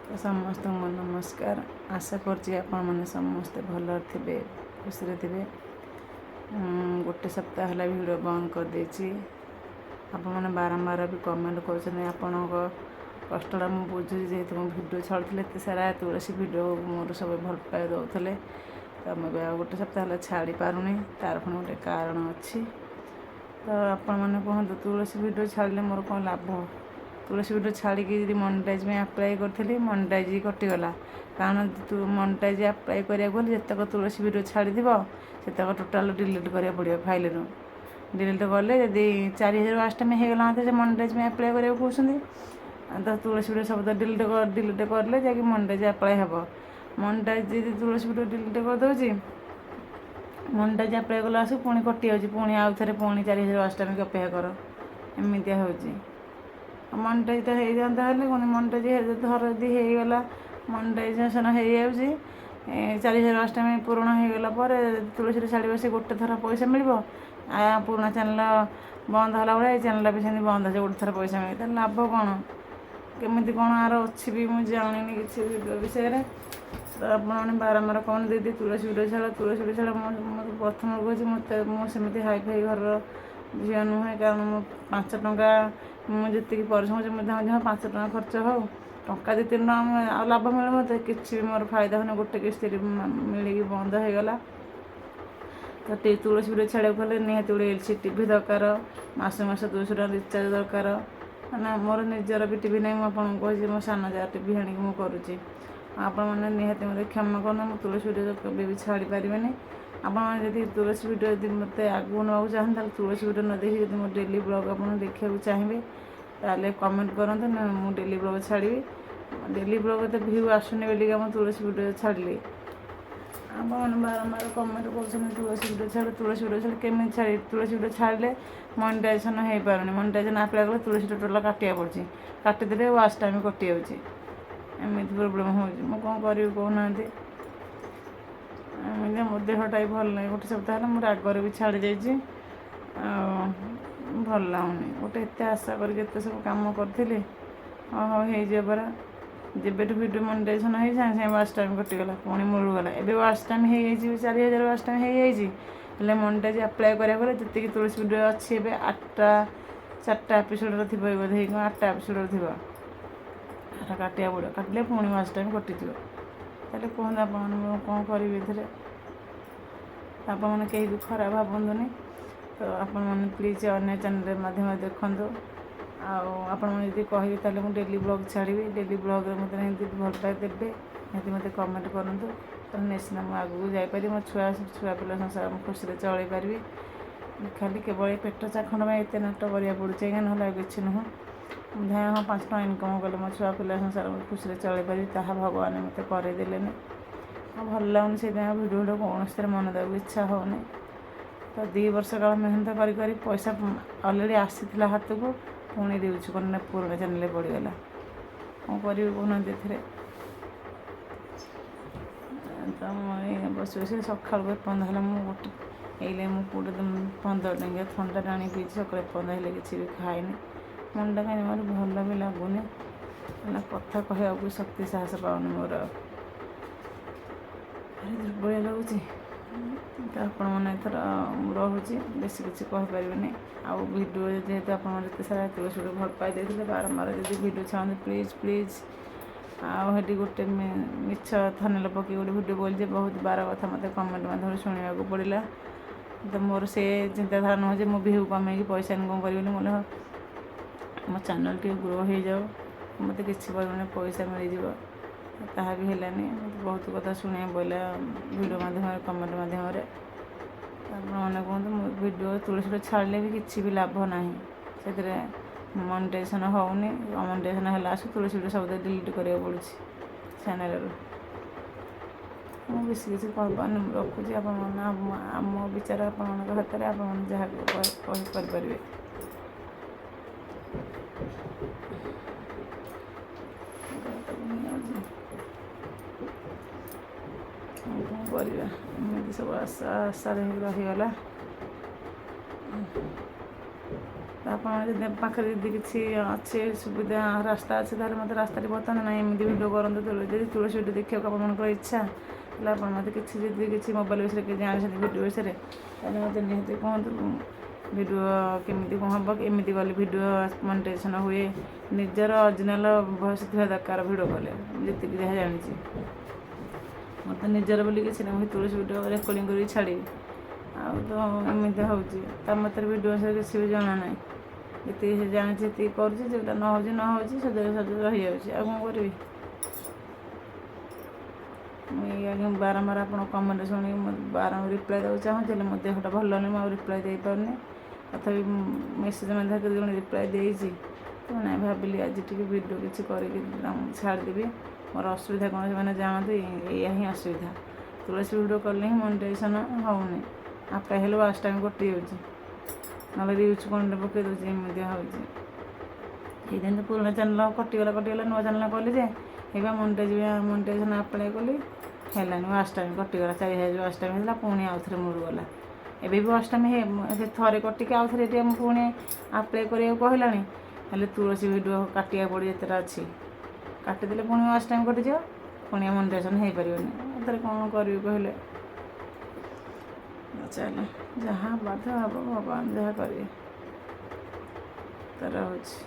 तो समस्त नमस्कार। आशा करछि आपण माने समस्ते भल थे खुशी थे। गोटे सप्ताह है भिड बंद कर देछि। आपण माने बारंबार भी कमेंट कर आपण कष्टा मुझे बुझुची जेहेतु मो भिडियो छाड़ुले एत सारा तुलसी भिडियो मोर सब भल पाए दौले तो मुझे गोटे सप्ताह है छाड़ी पारूनी तार पुणी गोटे कारण अच्छी। तो आपण मैंने कहतु तुलसी भिडियो छाड़े मोर कौन लाभ। तुलसी भिडियो छाड़ी मोनेटाइज में अप्लाई करी मोनेटाइज कटिगला कारण तू मोनेटाइज अप्लाई करा जितक तुलसी भिडियो छाड़ी सेतक टोटाल डिलीट करा पड़ो फाइल रू डिलीट कले जदि 4000 वाच टाइम होगला से मोनेटाइज में अप्लाई करा कहते तो तुलसी भिडियो सब डिलीट करले जा मोनेटाइज अप्लाई हे। मोनेटाइज यदि तुलसी भिडियो डिलीट करदे मोनेटाइज अप्लाई कला पुणी कटि जाऊँगी पुणी आउ थे पुणी 4000 वाच टाइम की अपेक्षा कर एमती हो मोनेटाइज हो जाता है मोनेटाइज धर यदि होगला मोनेटाइजेसन हो 4000 वाच टाइम पूर्ण होगला तुलसी छाड़ से गोटे थर पैसा मिल पुराना चैनल बंद है भाई चैनल भी सेमती बंद है गोटे थर पैसा मिले तो लाभ कौन केमी कौन आर अच्छी भी मुझे जानी किसी विषय में। तो आपने बारंबार कौन दीदी तुलसी भिडियो छाड़ तुलसी भिडियो छाड़ प्रथम कहूँ मत मुझे हाई फाई घर झील नुहे कारण मो 5 टंका मुझे परिश्रम 5 टंका खर्च हो टंका 2-3 टंका लाभ मिले मत कि मोर फायदा होने गोटे किस्ती मिल बंद हो गला। तो तुलसी भिडियो छाड़ा गले निहती गोटे एलसी टीवी दरकार मास 200 टका रिचार्ज दरकार ना मोर निजर भी टीवी नहीं मुझे मो सान जा टीवी आनी मुझे आपण मैंने निहती मत क्षमा करना मो तुलसी भिडियो कभी भी छाड़ी पारे। आपड़ी तुलसी भिडियो यदि मत आगू ना चाहते तुलसी भिडियो न देखी मो डेली ब्लॉग आप देखा चाहिए ताले कमेंट करते मुझे डेली ब्लॉग छाड़ी डेली ब्लॉग तो व्यू आसुनी बोलिक मुझे तुलसी भिडियो छाड़ी आप बारंबार कमेंट कर तुलसी भिडियो छाड़ तुलसी भिडियो छाड़ केमी छाड़ी तुलसी भिडियो छाड़े मोनेटाइजेसन हो पारे मोनेटाइजेसन अप्लाई कले तुलसी टोटाल काटिया पड़ी काटिदे वाच टाइम कटि जाऊँगी एमती प्रोब्लेम हो कौन करी कहना एमती मो देहटा भी भल नहीं गोटे सप्ताह है मुझे रागर भी छाड़ी जाइए भल लगुनि गोटे एत आशा करके सब कम करी हाँ हो परा जब भिडियो मोनेटाइजेसन हो सागे वाच टाइम कटिगला पुणी मूल गला एवं वाच टाइम हो 4000 वाच टाइम हो मोनेटाइज अप्लाई करा जी तुलसी भिडियो अच्छी ए 4टा एपिसोड थी बोधे 8टा एपिसोड थी काटिया पड़ो काटिले पुणी वाच टाइम कटिज कहते कहते आप कौन करेंगे आपने कहीं भी खराब भावनी। तो आपने प्लीज अन्य चैनल माध्यम देखूँ आपड़ी कहे ताले मुझे डेली ब्लॉग छाड़ी डेली ब्लॉग मत भल पाए देवे निहती मत कमेंट करूँ तो नेक्स्ट मुझे आगू जापरि मो छुआ पिला संसार खुशी चल पारि खाली केवल पेट चाखंड में एत नाट करा पड़े ना कि नुह ध्यान हाँ 5 टका इनकम कले मो छुआ पिला संसार खुशी चल पारि भगवान मत करदेले भल लगुनि से भिडियो कौन मन देवाक इच्छा होनी। तो 2 वर्ष काल मेहनत कर पैसा अलरेडी आसी हाथ को पुणी देउछु कौन पुराना चैनल पड़गला कौन करी कहना थे। तो बस बस सका 15 मुझे ये मुझे 15 टंकिया थंडा टाणी पी सका 15 किसी भी खाएनि मनटा कहीं मोर भल भी लगुनि कथा कहवा भी शक्ति साहस पाऊनि मोर भारी दुर्बल लगुच। तो आपथर रोचे बेस किसी कहीपरि आउ भिडियो जेहेतु आपत सारा तुलसी भिडियो भल पाई देते बारंबार जब भिडियो चाहते प्लीज प्लीज आठी गोटे मिछ थनेल पकई गोटे भिडियो बोली बहुत बार कथा मत कमेंट माध्यम शुणा पड़ा। तो मोर से चिंताधारा नुहे मो व्यू कमे पैसा इनकम करी मोर मो चैनल टी ग्रो हो जाओ मत किसी परिमाण पैसा मिल जाए ताहा भी हेलानी बहुत कथा शुणा पड़ा भिडियो माध्यम कमेंट माध्यम आपने कहते भिडियो तुलसी छाड़े भी किसी भी लाभ ना से मोनेटाइजेसन होनी मोनेटाइजेसन है तुलसी भिडियो सब डिलीट करा पड़ू चैनल मुझे बेस किसी कहपार रखुची आम विचार आप हाथ में आप जहाँ करें कौन करवा सब आशा आशा रहीगला। ଆପଣ ଯଦି ପାଖରେ ଯଦି କିଛି ଅଛି ସୁବିଧା ରାସ୍ତା ଅଛି ତାହେଲେ ମୋତେ ରାସ୍ତାଟି ବତାନ୍ତୁ, ନାହିଁ ଏମିତି ଭିଡ଼ିଓ କରନ୍ତୁ। ଯଦି ତୁଳସୀ ଭିଡ଼ିଓ ଦେଖିବାକୁ ଆପଣମାନଙ୍କର ଇଚ୍ଛା ତାହେଲେ ଆପଣ ମୋତେ କିଛି ଯଦି କିଛି ମୋବାଇଲ୍ ବିଷୟରେ କିଛି ଜାଣିଛନ୍ତି ଭିଡ଼ିଓ ବିଷୟରେ ତାହେଲେ ମୋତେ ନିହାତି କୁହନ୍ତୁ। ଭିଡ଼ିଓ କେମିତି କ'ଣ ହେବ, ଏମିତି କଲେ ଭିଡ଼ିଓ ମନିଟାଇଜେସନ୍ ହୁଏ, ନିଜର ଅରିଜିନାଲ୍ ଭଏସ୍ ଥିବା ଦରକାର ଭିଡ଼ିଓ କଲେ, ଯେତିକି ଯାହା ଜାଣିଛି। ମୋତେ ନିଜର ବୋଲି କିଛି ନାହିଁ, ମୁଁ ତୁଳସୀ ଭିଡ଼ିଓ ରେକର୍ଡ଼ିଂ କରିକି ଛାଡ଼ିବି। ଆଉ ତ ଏମିତି ହେଉଛି, ତା ମତରେ ଭିଡ଼ିଓ ବିଷୟରେ କିଛି ବି ଜଣା ନାହିଁ। ଯେତିକି ଜାଣିଛି ସେତିକି କରୁଛି, ଯେଉଁଟା ନ ହେଉଛି ସଜରେ ରହିଯାଉଛି, ଆଉ କ'ଣ କରିବି। ମୁଁ ଆଜ୍ଞା ବାରମ୍ବାର ଆପଣ କମେଣ୍ଟ ଶୁଣିକି ମୁଁ ବାରମ୍ବାର ରିପ୍ଲାଏ ଦେବାକୁ ଚାହୁଁଛି, ହେଲେ ମୋ ଦେହଟା ଭଲ ନାହିଁ, ମୁଁ ଆଉ ରିପ୍ଲାଏ ଦେଇପାରୁନି। ତଥାପି ମେସେଜ୍ ମଧ୍ୟ କେତେ ଜଣ ରିପ୍ଲାଏ ଦେଇଛି, ତ ନାଇଁ ଭାବିଲି ଆଜି ଟିକେ ଭିଡ଼ିଓ କିଛି କରିକି ଛାଡ଼ିଦେବି। ମୋର ଅସୁବିଧା କ'ଣ ସେମାନେ ଜାଣନ୍ତୁ, ଏଇଆ ହିଁ ଅସୁବିଧା। ତୁଳସୀ ଭିଡ଼ିଓ କଲେ ହିଁ ମନିଟାଇଜେସନ୍ ହେଉନି, ଆପେ ହେଲେ ୱାଚ୍ ଟାଇମ୍ କଟିଯାଉଛି, ନହେଲେ ରିଚ୍ କଣଟେ ପକାଇ ଦେଉଛି, ଏମିତି ହେଉଛି। ଏଇଦିନ ତ ପୁରୁଣା ଚ୍ୟାନେଲ୍ କଟିଗଲା, ନୂଆ ଚ୍ୟାନେଲ୍ କଲି ଯେ ଏଇବା ମନିଟାଇଜେସନ୍ ଆପ୍ଲାଏ କଲି, ହେଲାନି, ୱାଚ୍ ଟାଇମ୍ କଟିଗଲା। 4000 ୱାଚ୍ ଟାଇମ୍ ହେଇଥିଲା, ପୁଣି ଆଉ ଥରେ ମୂଳରୁ ଗଲା। ଏବେ ବି ୱାଚ୍ ଟାଇମ୍ ଥରେ କଟିକି ଆଉ ଥରେ ଏଠି ମୁଁ ପୁଣି ଆପ୍ଲାଏ କରିବାକୁ କହିଲାଣି, ହେଲେ ତୁଳସୀ ଭିଡ଼ିଓ କାଟିବାକୁ ପଡ଼ିବ, ଯେତେଟା ଅଛି କାଟିଦେଲେ ପୁଣି ୱାଚ୍ ଟାଇମ୍ କଟିଯିବ, ପୁଣି ମନିଟାଇଜେସନ୍ ହେଇପାରିବନି। ଏଥିରେ କ'ଣ କରିବି କହିଲେ। ଚାଲ ଯାହା ବାଧ୍ୟ ହେବ, ଭଗବାନ ଯାହା କରିବେ ତାର ହେଉଛି।